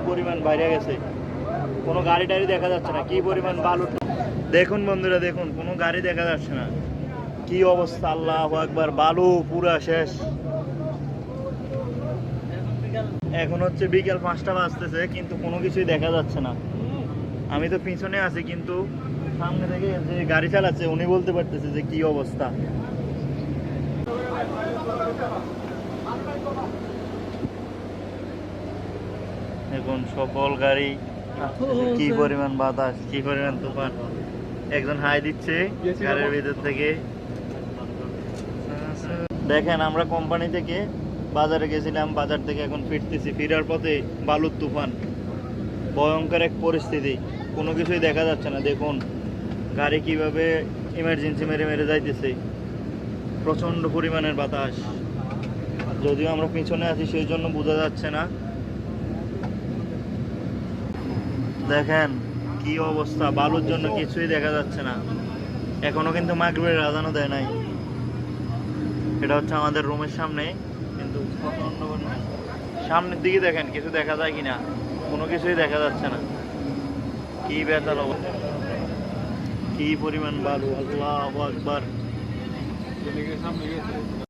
পরিমাণ বাইরে গেছে, কোনো গাড়ি টাড়ি দেখা যাচ্ছে না, কি পরিমাণ বালু। দেখুন বন্ধুরা, দেখুন কোনো গাড়ি দেখা যাচ্ছে না, কি অবস্থা। আল্লাহু আকবার, বালু পুরা শেষ। এখন হচ্ছে বিকেল 5টা বাজতেছে, কিন্তু কোনো কিছুই দেখা যাচ্ছে না। আমি তো পিছনে আছি, কিন্তু সামনে থেকে যে গাড়ি চালাচ্ছে উনি বলতে পারতেছে যে কি অবস্থা। এখন সকল গাড়ি, কি পরিমাণ বাতাস, কি পরিমাণ তুফান। একজন হাই দিচ্ছে গাড়ির ভিতর থেকে। দেখেন, আমরা কোম্পানি থেকে বাজারে গেছিলাম, বাজার থেকে এখন ফিরতেছি, ফিরার পথে বালুর তুফান, ভয়ঙ্কর এক পরিস্থিতি, কোনো কিছুই দেখা যাচ্ছে না। দেখুন গাড়ি কিভাবে ইমার্জেন্সি মেরে মেরে যাইতেছে, প্রচন্ড পরিমাণের বাতাস। যদিও আমরা পিছনে আছি সেই জন্য বোঝা যাচ্ছে না। দেখেন কি অবস্থা, বালুর জন্য কিছুই দেখা যাচ্ছে না। এখনো কিন্তু মাগরিবের আজানও দেয় নাই। এটা হচ্ছে আমাদের রুমের সামনে, কিন্তু প্রচন্ড সামনের দিকে দেখেন কিছু দেখা যায় কিনা, কোনো কিছুই দেখা যাচ্ছে না। কি বেতাল অবস্থা, কি পরিমাণ বালু, আল্লাহু আকবার।